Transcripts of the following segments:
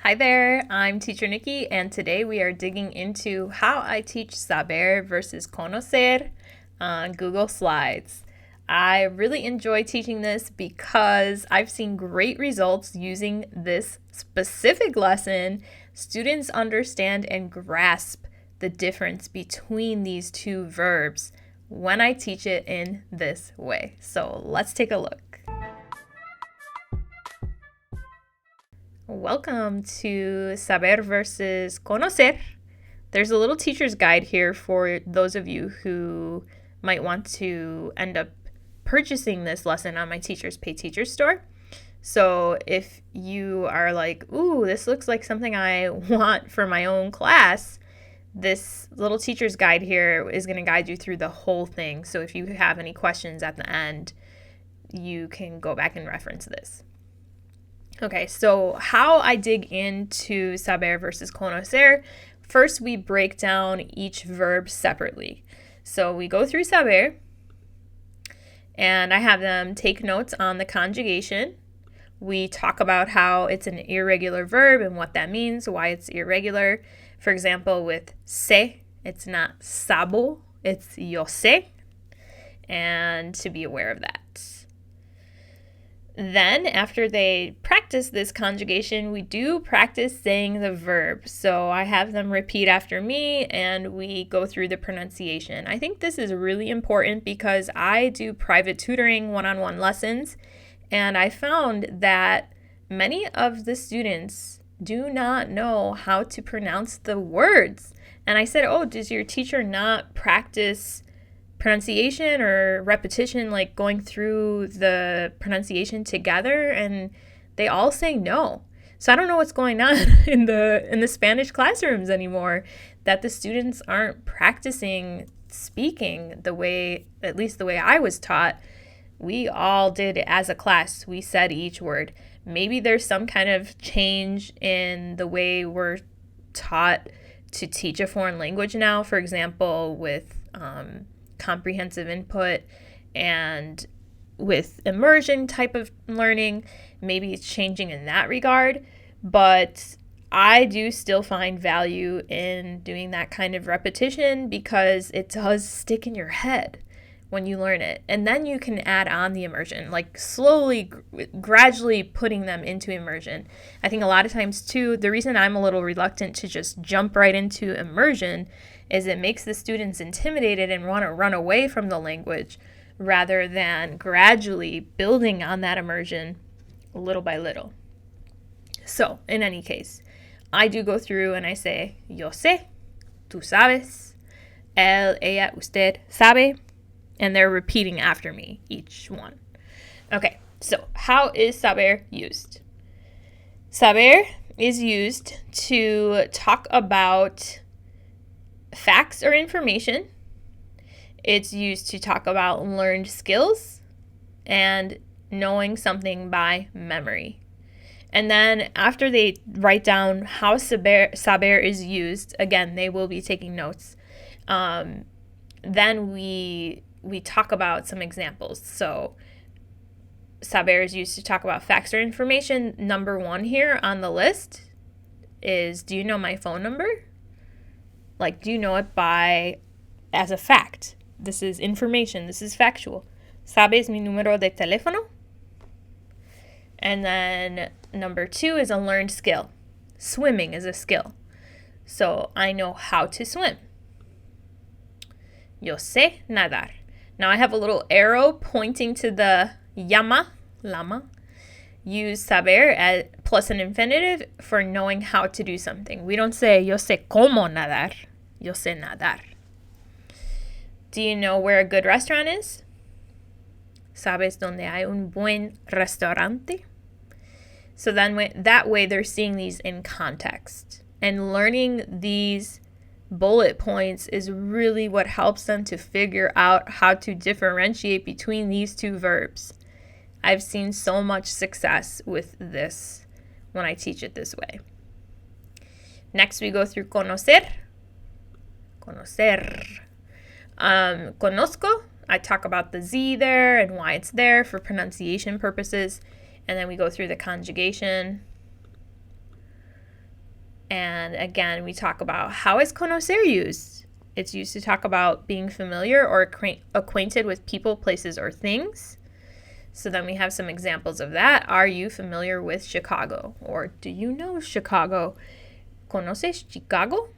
Hi there, I'm Teacher Nikki, and today we are digging into how I teach Saber versus Conocer on Google Slides. I really enjoy teaching this because I've seen great results using this specific lesson. Students understand and grasp the difference between these two verbs when I teach it in this way. So let's take a look. Welcome to Saber versus Conocer. There's a little teacher's guide here for those of you who might want to end up purchasing this lesson on my Teachers Pay Teachers store. So if you are like, ooh, this looks like something I want for my own class, this little teacher's guide here is going to guide you through the whole thing. So if you have any questions at the end, you can go back and reference this. Okay, so how I dig into Saber versus Conocer, first we break down each verb separately. So we go through Saber, and I have them take notes on the conjugation. We talk about how it's an irregular verb and what that means, why it's irregular. For example, with sé, it's not sabo, it's yo sé, and to be aware of that. Then, after they practice this conjugation, we do practice saying the verb. So I have them repeat after me and we go through the pronunciation. I think this is really important because I do private tutoring one-on-one lessons, and I found that many of the students do not know how to pronounce the words. And I said, oh, does your teacher not practice pronunciation or repetition, like going through the pronunciation together? And they all say no. So I don't know what's going on in the Spanish classrooms anymore, that the students aren't practicing speaking the way, at least the way I was taught. We all did it as a class. We said each word. Maybe there's some kind of change in the way we're taught to teach a foreign language now. For example, with comprehensive input and with immersion type of learning, maybe it's changing in that regard, but I do still find value in doing that kind of repetition because it does stick in your head when you learn it. And then you can add on the immersion, like slowly, gradually putting them into immersion. I think a lot of times too, the reason I'm a little reluctant to just jump right into immersion is it makes the students intimidated and want to run away from the language rather than gradually building on that immersion little by little. So, in any case, I do go through and I say, yo sé, tú sabes, él, ella, usted sabe, and they're repeating after me, each one. Okay, so how is saber used? Saber is used to talk about facts or information. It's used to talk about learned skills and knowing something by memory. And then after they write down how Saber is used, again, they will be taking notes. Then we talk about some examples. So Saber is used to talk about facts or information. Number 1 here on the list is, do you know my phone number? Like, do you know it as a fact? This is information. This is factual. ¿Sabes mi número de teléfono? And then number 2 is a learned skill. Swimming is a skill. So I know how to swim. Yo sé nadar. Now I have a little arrow pointing to the llama. Use saber plus an infinitive for knowing how to do something. We don't say yo sé cómo nadar. Yo sé nadar. Do you know where a good restaurant is? ¿Sabes dónde hay un buen restaurante? So then that way they're seeing these in context. And learning these bullet points is really what helps them to figure out how to differentiate between these two verbs. I've seen so much success with this when I teach it this way. Next we go through conocer. Conozco, I talk about the Z there and why it's there for pronunciation purposes. And then we go through the conjugation. And again, we talk about how is conocer used? It's used to talk about being familiar or acquainted with people, places, or things. So then we have some examples of that. Are you familiar with Chicago? Or do you know Chicago? ¿Conoces Chicago?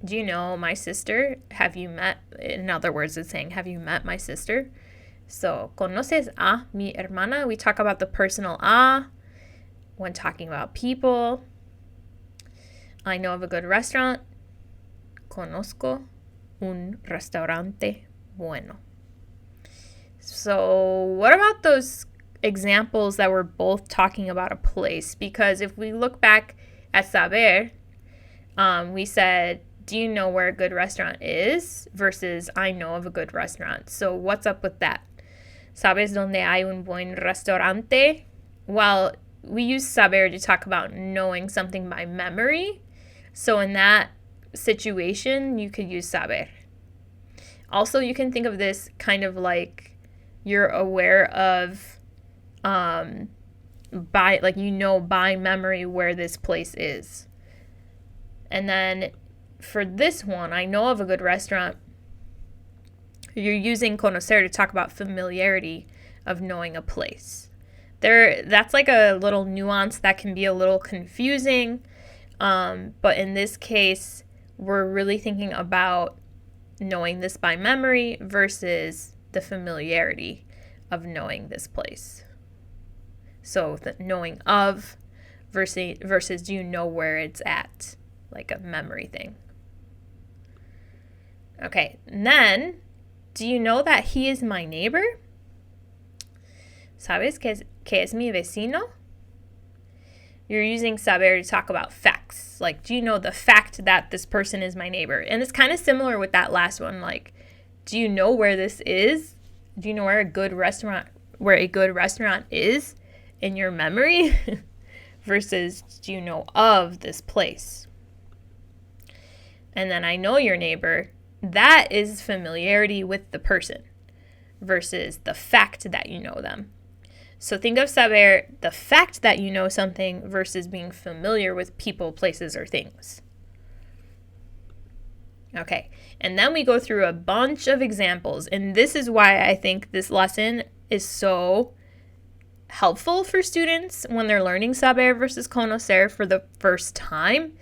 Do you know my sister? Have you met? In other words, it's saying, have you met my sister? So, ¿conoces a mi hermana? We talk about the personal a when talking about people. I know of a good restaurant. Conozco un restaurante bueno. So what about those examples that were both talking about a place? Because if we look back at Saber, we said, do you know where a good restaurant is? Versus I know of a good restaurant. So what's up with that? ¿Sabes dónde hay un buen restaurante? Well, we use saber to talk about knowing something by memory. So in that situation, you could use saber. Also, you can think of this kind of like you're aware of by memory where this place is. And then for this one, I know of a good restaurant. You're using conocer to talk about familiarity of knowing a place. That's like a little nuance that can be a little confusing. But in this case, we're really thinking about knowing this by memory versus the familiarity of knowing this place. So the knowing of versus do you know where it's at? Like a memory thing. Okay, and then, do you know that he is my neighbor? ¿Sabes que es mi vecino? You're using saber to talk about facts. Like, do you know the fact that this person is my neighbor? And it's kind of similar with that last one. Like, do you know where this is? Do you know where a good restaurant is in your memory? Versus, do you know of this place? And then I know your neighbor. That is familiarity with the person versus the fact that you know them. So think of saber, the fact that you know something versus being familiar with people, places, or things. Okay, and then we go through a bunch of examples, and this is why I think this lesson is so helpful for students when they're learning saber versus conocer for the first time,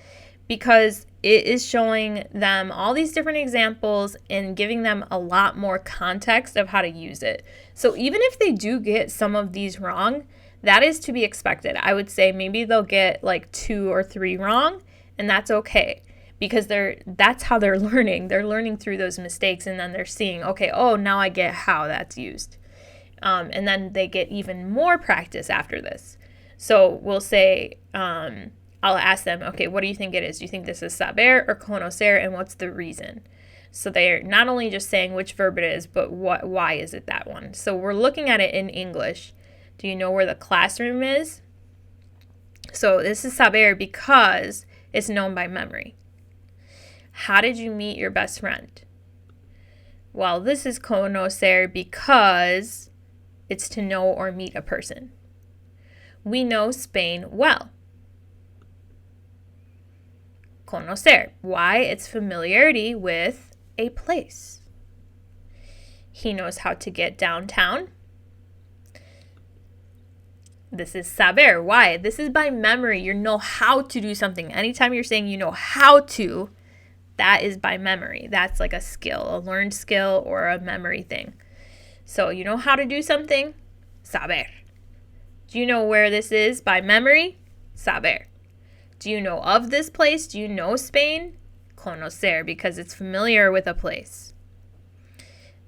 because it is showing them all these different examples and giving them a lot more context of how to use it. So even if they do get some of these wrong, that is to be expected. I would say maybe they'll get like 2 or 3 wrong, and that's okay, because that's how they're learning. They're learning through those mistakes, and then they're seeing, okay, oh, now I get how that's used. And then they get even more practice after this. So we'll say, I'll ask them, okay, what do you think it is? Do you think this is saber or conocer, and what's the reason? So they're not only just saying which verb it is, but why is it that one? So we're looking at it in English. Do you know where the classroom is? So this is saber because it's known by memory. How did you meet your best friend? Well, this is conocer because it's to know or meet a person. We know Spain well. Conocer. Why? It's familiarity with a place. He knows how to get downtown. This is saber. Why? This is by memory. You know how to do something. Anytime you're saying you know how to, that is by memory. That's like a skill, a learned skill or a memory thing. So you know how to do something? Saber. Do you know where this is by memory? Saber. Do you know of this place? Do you know Spain? Conocer, because it's familiar with a place.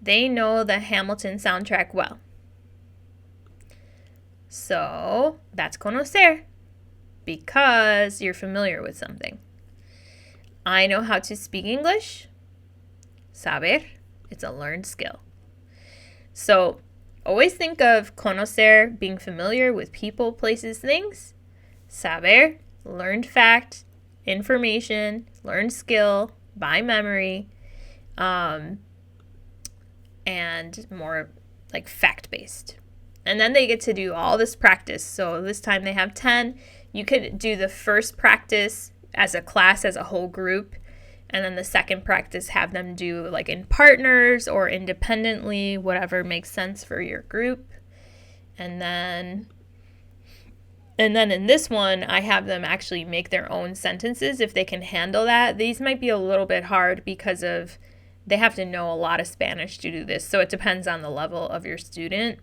They know the Hamilton soundtrack well. So that's conocer, because you're familiar with something. I know how to speak English. Saber, it's a learned skill. So always think of conocer being familiar with people, places, things. Saber, learned fact, information, learned skill, by memory, and more like fact-based. And then they get to do all this practice. So this time they have 10. You could do the first practice as a class, as a whole group. And then the second practice, have them do like in partners or independently, whatever makes sense for your group. And then in this one, I have them actually make their own sentences if they can handle that. These might be a little bit hard because they have to know a lot of Spanish to do this. So it depends on the level of your student.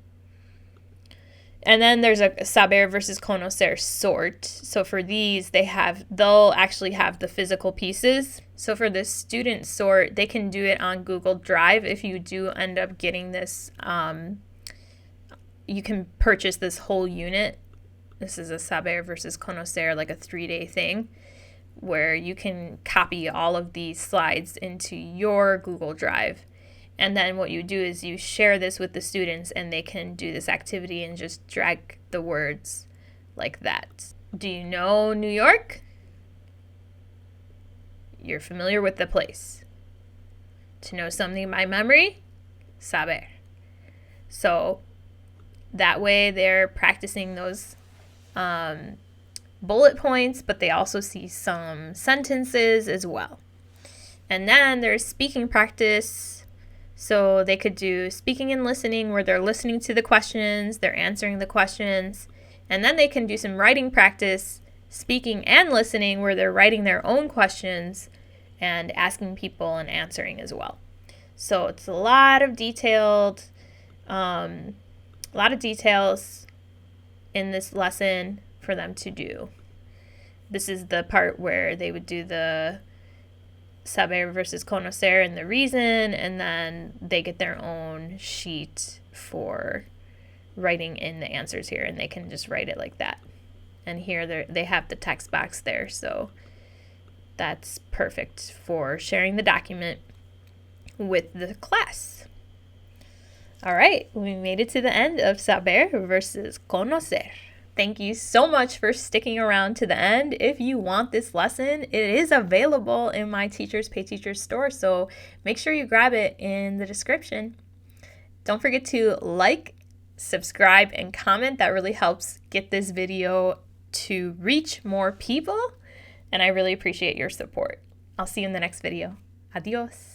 And then there's a Saber versus Conocer sort. So for these, they'll actually have the physical pieces. So for this student sort, they can do it on Google Drive. If you do end up getting this, you can purchase this whole unit. This is a Saber versus Conocer, like a 3-day thing, where you can copy all of these slides into your Google Drive. And then what you do is you share this with the students and they can do this activity and just drag the words like that. Do you know New York? You're familiar with the place. To know something by memory? Saber. So that way they're practicing those bullet points, but they also see some sentences as well. And then there's speaking practice. So they could do speaking and listening, where they're listening to the questions, they're answering the questions. And then they can do some writing practice, speaking and listening, where they're writing their own questions and asking people and answering as well. So it's a lot of details in this lesson for them to do. This is the part where they would do the Saber versus Conocer and the reason, and then they get their own sheet for writing in the answers here, and they can just write it like that. And here they have the text box there, so that's perfect for sharing the document with the class. All right, we made it to the end of Saber versus Conocer. Thank you so much for sticking around to the end. If you want this lesson, it is available in my Teachers Pay Teachers store, so make sure you grab it in the description. Don't forget to like, subscribe, and comment. That really helps get this video to reach more people, and I really appreciate your support. I'll see you in the next video. Adios.